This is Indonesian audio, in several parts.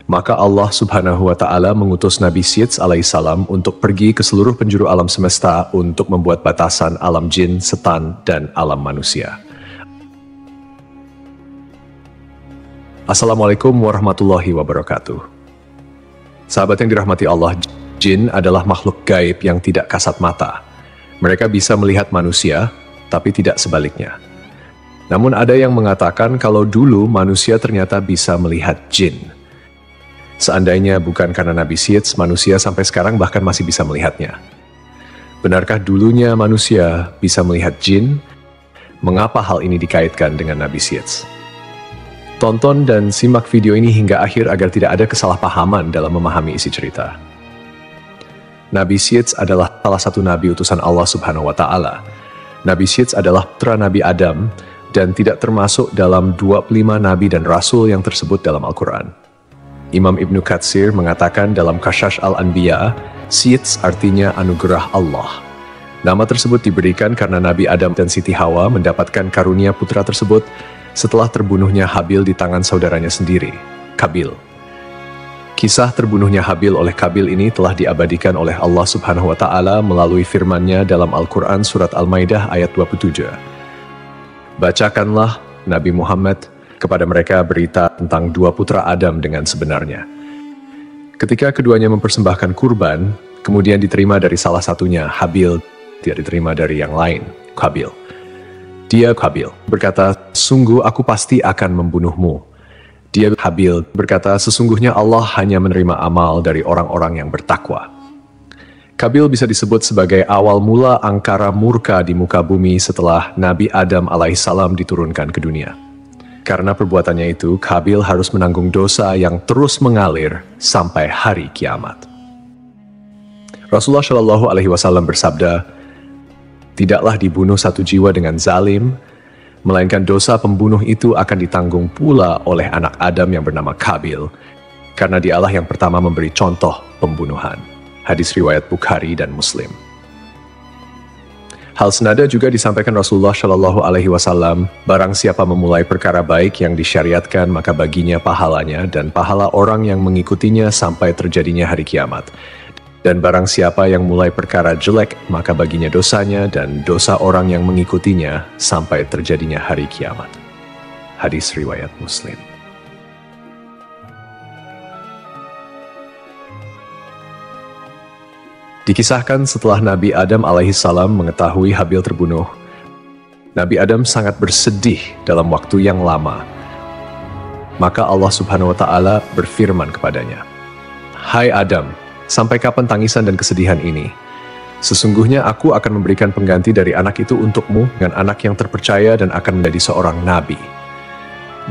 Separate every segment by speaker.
Speaker 1: Maka Allah Subhanahu wa Ta'ala mengutus Nabi Syeds alaihissalam untuk pergi ke seluruh penjuru alam semesta untuk membuat batasan alam jin, setan, dan alam manusia. Assalamualaikum warahmatullahi wabarakatuh. Sahabat yang dirahmati Allah, jin adalah makhluk gaib yang tidak kasat mata. Mereka bisa melihat manusia, tapi tidak sebaliknya. Namun ada yang mengatakan kalau dulu manusia ternyata bisa melihat jin. Seandainya bukan karena Nabi Syeds, manusia sampai sekarang bahkan masih bisa melihatnya. Benarkah dulunya manusia bisa melihat jin? Mengapa hal ini dikaitkan dengan Nabi Syeds? Tonton dan simak video ini hingga akhir agar tidak ada kesalahpahaman dalam memahami isi cerita. Nabi Syeds adalah salah satu nabi utusan Allah Subhanahu wa Ta'ala. Nabi Syeds adalah putra Nabi Adam dan tidak termasuk dalam 25 nabi dan rasul yang tersebut dalam Al-Quran. Imam Ibnu Katsir mengatakan dalam Qasas Al-Anbiya, Syeds artinya anugerah Allah. Nama tersebut diberikan karena Nabi Adam dan Siti Hawa mendapatkan karunia putra tersebut setelah terbunuhnya Habil di tangan saudaranya sendiri, Qabil. Kisah terbunuhnya Habil oleh Qabil ini telah diabadikan oleh Allah Subhanahu wa Ta'ala melalui firman-Nya dalam Al-Quran Surat Al-Maidah ayat 27. Bacakanlah Nabi Muhammad kepada mereka berita tentang dua putra Adam dengan sebenarnya. Ketika keduanya mempersembahkan kurban, kemudian diterima dari salah satunya, Habil, tidak diterima dari yang lain, Qabil. Dia, Qabil, berkata, sungguh aku pasti akan membunuhmu. Dia, Habil, berkata, sesungguhnya Allah hanya menerima amal dari orang-orang yang bertakwa. Qabil bisa disebut sebagai awal mula angkara murka di muka bumi setelah Nabi Adam alaihissalam diturunkan ke dunia. Karena perbuatannya itu, Qabil harus menanggung dosa yang terus mengalir sampai hari kiamat. Rasulullah Shallallahu Alaihi Wasallam bersabda, tidaklah dibunuh satu jiwa dengan zalim, melainkan dosa pembunuh itu akan ditanggung pula oleh anak Adam yang bernama Qabil, karena dialah yang pertama memberi contoh pembunuhan. Hadis riwayat Bukhari dan Muslim. Hal senada juga disampaikan Rasulullah Shallallahu Alaihi Wasallam, barang siapa memulai perkara baik yang disyariatkan maka baginya pahalanya dan pahala orang yang mengikutinya sampai terjadinya hari kiamat. Dan barang siapa yang mulai perkara jelek maka baginya dosanya dan dosa orang yang mengikutinya sampai terjadinya hari kiamat. Hadis riwayat Muslim. Dikisahkan setelah Nabi Adam alaihissalam mengetahui Habil terbunuh, Nabi Adam sangat bersedih dalam waktu yang lama. Maka Allah Subhanahu wa Ta'ala berfirman kepadanya, hai Adam, sampai kapan tangisan dan kesedihan ini? Sesungguhnya aku akan memberikan pengganti dari anak itu untukmu dengan anak yang terpercaya dan akan menjadi seorang nabi.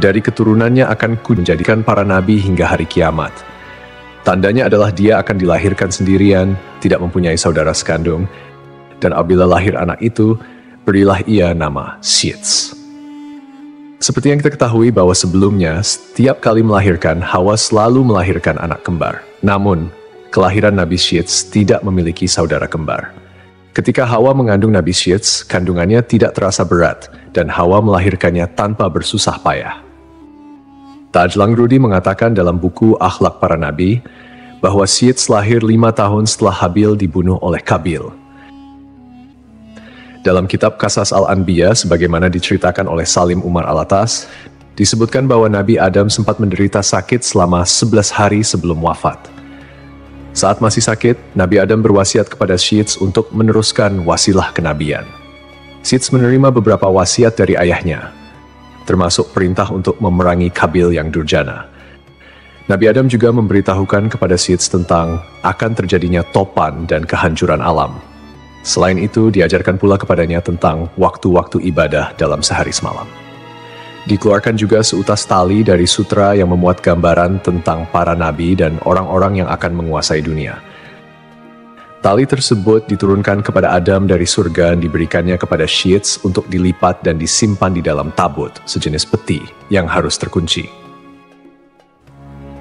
Speaker 1: Dari keturunannya akan menjadikan para nabi hingga hari kiamat. Tandanya adalah dia akan dilahirkan sendirian, tidak mempunyai saudara sekandung, dan apabila lahir anak itu, berilah ia nama Syeds. Seperti yang kita ketahui bahwa sebelumnya, setiap kali melahirkan, Hawa selalu melahirkan anak kembar. Namun, kelahiran Nabi Syeds tidak memiliki saudara kembar. Ketika Hawa mengandung Nabi Syeds, kandungannya tidak terasa berat, dan Hawa melahirkannya tanpa bersusah payah. Taj Langrudi mengatakan dalam buku Akhlak Para Nabi bahwa Syeds lahir 5 tahun setelah Habil dibunuh oleh Qabil. Dalam kitab Qasas Al-Anbiya, sebagaimana diceritakan oleh Salim Umar Alatas, disebutkan bahwa Nabi Adam sempat menderita sakit selama 11 hari sebelum wafat. Saat masih sakit, Nabi Adam berwasiat kepada Syeds untuk meneruskan wasilah kenabian. Syeds menerima beberapa wasiat dari ayahnya, termasuk perintah untuk memerangi Qabil yang durjana. Nabi Adam juga memberitahukan kepada Syeds tentang akan terjadinya topan dan kehancuran alam. Selain itu, diajarkan pula kepadanya tentang waktu-waktu ibadah dalam sehari semalam. Dikeluarkan juga seutas tali dari sutra yang memuat gambaran tentang para nabi dan orang-orang yang akan menguasai dunia. Tali tersebut diturunkan kepada Adam dari surga dan diberikannya kepada Syeds untuk dilipat dan disimpan di dalam tabut, sejenis peti yang harus terkunci.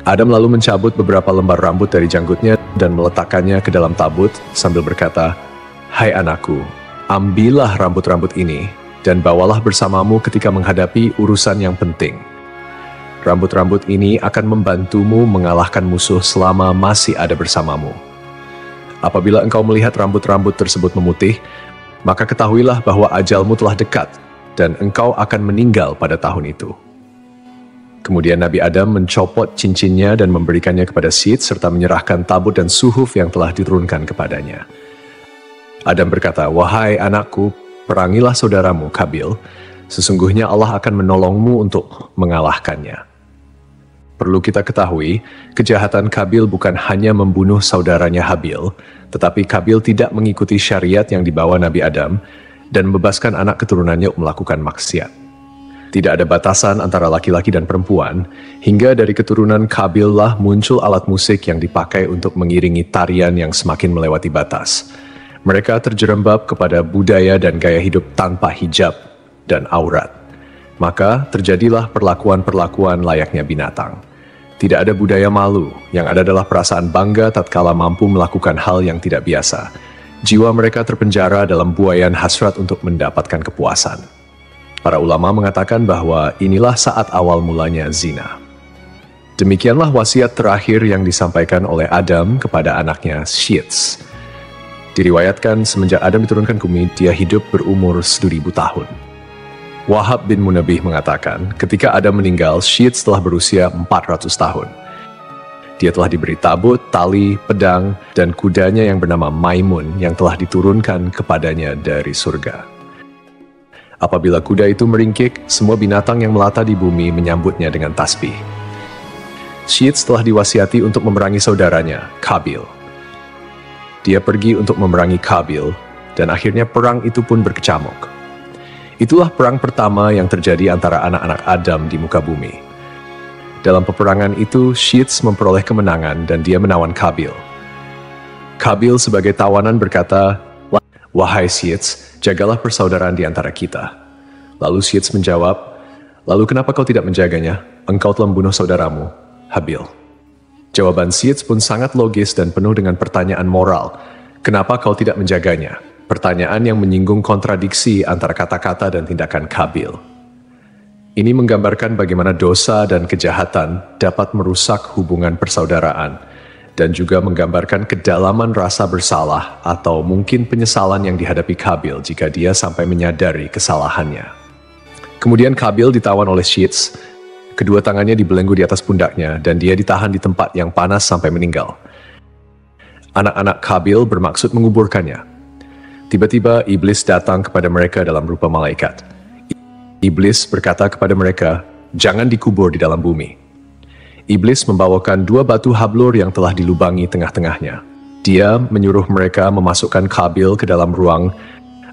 Speaker 1: Adam lalu mencabut beberapa lembar rambut dari janggutnya dan meletakkannya ke dalam tabut sambil berkata, hai anakku, ambillah rambut-rambut ini dan bawalah bersamamu ketika menghadapi urusan yang penting. Rambut-rambut ini akan membantumu mengalahkan musuh selama masih ada bersamamu. Apabila engkau melihat rambut-rambut tersebut memutih, maka ketahuilah bahwa ajalmu telah dekat dan engkau akan meninggal pada tahun itu. Kemudian Nabi Adam mencopot cincinnya dan memberikannya kepada Syed serta menyerahkan tabut dan suhuf yang telah diturunkan kepadanya. Adam berkata, "Wahai anakku, perangilah saudaramu Kabil. Sesungguhnya Allah akan menolongmu untuk mengalahkannya." Perlu kita ketahui, kejahatan Kabil bukan hanya membunuh saudaranya Habil, tetapi Kabil tidak mengikuti syariat yang dibawa Nabi Adam dan membebaskan anak keturunannya melakukan maksiat. Tidak ada batasan antara laki-laki dan perempuan, hingga dari keturunan Kabil lah muncul alat musik yang dipakai untuk mengiringi tarian yang semakin melewati batas. Mereka terjerembab kepada budaya dan gaya hidup tanpa hijab dan aurat. Maka terjadilah perlakuan-perlakuan layaknya binatang. Tidak ada budaya malu, yang ada adalah perasaan bangga tatkala mampu melakukan hal yang tidak biasa. Jiwa mereka terpenjara dalam buaian hasrat untuk mendapatkan kepuasan. Para ulama mengatakan bahwa inilah saat awal mulanya zina. Demikianlah wasiat terakhir yang disampaikan oleh Adam kepada anaknya Syed. Diriwayatkan semenjak Adam diturunkan ke bumi, dia hidup berumur 1000 tahun. Wahab bin Munabih mengatakan, ketika Adam meninggal, Syed telah berusia 400 tahun. Dia telah diberi tabut, tali, pedang, dan kudanya yang bernama Maimun yang telah diturunkan kepadanya dari surga. Apabila kuda itu meringkik, semua binatang yang melata di bumi menyambutnya dengan tasbih. Syed telah diwasiati untuk memerangi saudaranya, Kabil. Dia pergi untuk memerangi Kabil, dan akhirnya perang itu pun berkecamuk. Itulah perang pertama yang terjadi antara anak-anak Adam di muka bumi. Dalam peperangan itu, Syed memperoleh kemenangan dan dia menawan Kabil. Kabil sebagai tawanan berkata, "Wahai Syed, jagalah persaudaraan di antara kita." Lalu Syed menjawab, "Lalu kenapa kau tidak menjaganya? Engkau telah membunuh saudaramu, Habil." Jawaban Syed pun sangat logis dan penuh dengan pertanyaan moral. Kenapa kau tidak menjaganya? Pertanyaan yang menyinggung kontradiksi antara kata-kata dan tindakan Kabil. Ini menggambarkan bagaimana dosa dan kejahatan dapat merusak hubungan persaudaraan, dan juga menggambarkan kedalaman rasa bersalah atau mungkin penyesalan yang dihadapi Kabil jika dia sampai menyadari kesalahannya. Kemudian Kabil ditawan oleh Syed, kedua tangannya dibelenggu di atas pundaknya dan dia ditahan di tempat yang panas sampai meninggal. Anak-anak Kabil bermaksud menguburkannya. Tiba-tiba iblis datang kepada mereka dalam rupa malaikat. Iblis berkata kepada mereka, "Jangan dikubur di dalam bumi." Iblis membawakan 2 batu hablur yang telah dilubangi tengah-tengahnya. Dia menyuruh mereka memasukkan Kabil ke dalam ruang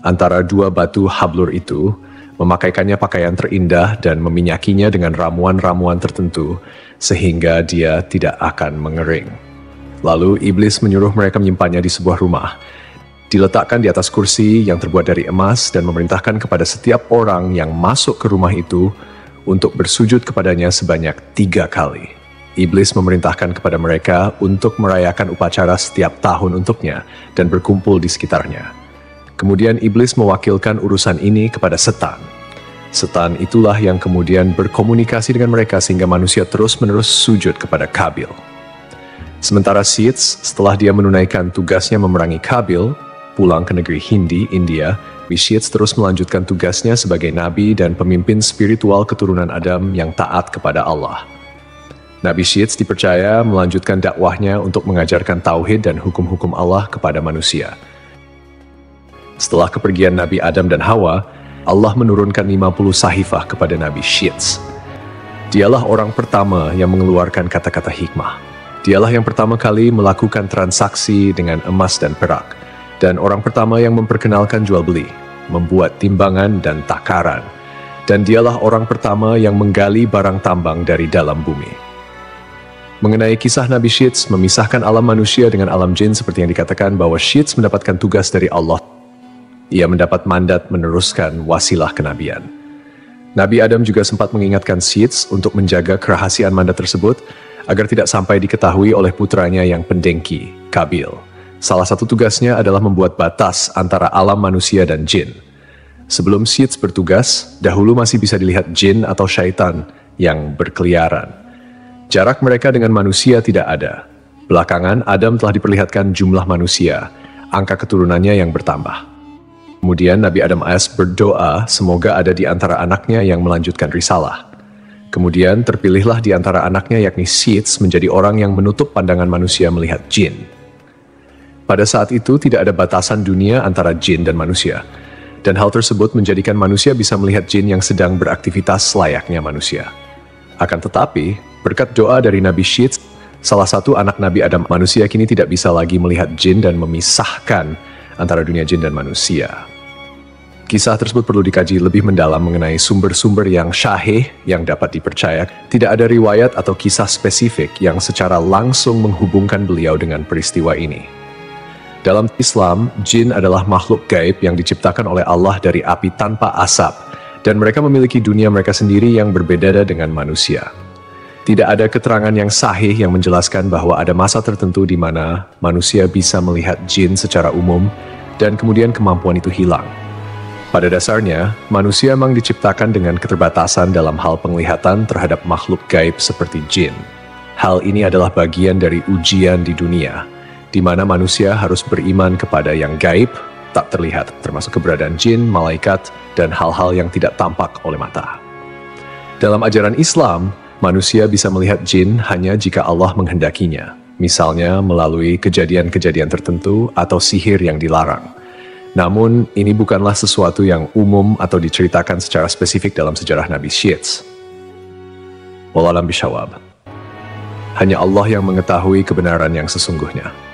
Speaker 1: antara 2 batu hablur itu, memakaikannya pakaian terindah dan meminyakinya dengan ramuan-ramuan tertentu, sehingga dia tidak akan mengering. Lalu iblis menyuruh mereka menyimpannya di sebuah rumah. Diletakkan di atas kursi yang terbuat dari emas dan memerintahkan kepada setiap orang yang masuk ke rumah itu untuk bersujud kepadanya sebanyak 3 kali. Iblis memerintahkan kepada mereka untuk merayakan upacara setiap tahun untuknya dan berkumpul di sekitarnya. Kemudian iblis mewakilkan urusan ini kepada setan. Setan itulah yang kemudian berkomunikasi dengan mereka sehingga manusia terus-menerus sujud kepada Kabil. Sementara Syed, setelah dia menunaikan tugasnya memerangi Kabil, pulang ke negeri Hindi, India, Syed terus melanjutkan tugasnya sebagai nabi dan pemimpin spiritual keturunan Adam yang taat kepada Allah. Nabi Syed dipercaya melanjutkan dakwahnya untuk mengajarkan tauhid dan hukum-hukum Allah kepada manusia. Setelah kepergian Nabi Adam dan Hawa, Allah menurunkan 50 sahifah kepada Nabi Syed. Dialah orang pertama yang mengeluarkan kata-kata hikmah. Dialah yang pertama kali melakukan transaksi dengan emas dan perak, dan orang pertama yang memperkenalkan jual beli, membuat timbangan dan takaran, dan dialah orang pertama yang menggali barang tambang dari dalam bumi. Mengenai kisah Nabi Syed memisahkan alam manusia dengan alam jin seperti yang dikatakan bahwa Syed mendapatkan tugas dari Allah. Ia mendapat mandat meneruskan wasilah kenabian. Nabi Adam juga sempat mengingatkan Syed untuk menjaga kerahasiaan mandat tersebut agar tidak sampai diketahui oleh putranya yang pendengki, Kabil. Salah satu tugasnya adalah membuat batas antara alam manusia dan jin. Sebelum Syed bertugas, dahulu masih bisa dilihat jin atau syaitan yang berkeliaran. Jarak mereka dengan manusia tidak ada. Belakangan, Adam telah diperlihatkan jumlah manusia, angka keturunannya yang bertambah. Kemudian Nabi Adam AS berdoa semoga ada di antara anaknya yang melanjutkan risalah. Kemudian terpilihlah di antara anaknya yakni Sith menjadi orang yang menutup pandangan manusia melihat jin. Pada saat itu tidak ada batasan dunia antara jin dan manusia. Dan hal tersebut menjadikan manusia bisa melihat jin yang sedang beraktivitas layaknya manusia. Akan tetapi, berkat doa dari Nabi Sith, salah satu anak Nabi Adam manusia kini tidak bisa lagi melihat jin dan memisahkan antara dunia jin dan manusia. Kisah tersebut perlu dikaji lebih mendalam mengenai sumber-sumber yang syahih yang dapat dipercaya. Tidak ada riwayat atau kisah spesifik yang secara langsung menghubungkan beliau dengan peristiwa ini. Dalam Islam, jin adalah makhluk gaib yang diciptakan oleh Allah dari api tanpa asap, dan mereka memiliki dunia mereka sendiri yang berbeda dengan manusia. Tidak ada keterangan yang sahih yang menjelaskan bahwa ada masa tertentu di mana manusia bisa melihat jin secara umum dan kemudian kemampuan itu hilang. Pada dasarnya, manusia memang diciptakan dengan keterbatasan dalam hal penglihatan terhadap makhluk gaib seperti jin. Hal ini adalah bagian dari ujian di dunia, di mana manusia harus beriman kepada yang gaib, tak terlihat, termasuk keberadaan jin, malaikat, dan hal-hal yang tidak tampak oleh mata. Dalam ajaran Islam, manusia bisa melihat jin hanya jika Allah menghendakinya, misalnya melalui kejadian-kejadian tertentu atau sihir yang dilarang. Namun, ini bukanlah sesuatu yang umum atau diceritakan secara spesifik dalam sejarah Nabi Sith. Wallahu a'lam bishawab. Hanya Allah yang mengetahui kebenaran yang sesungguhnya.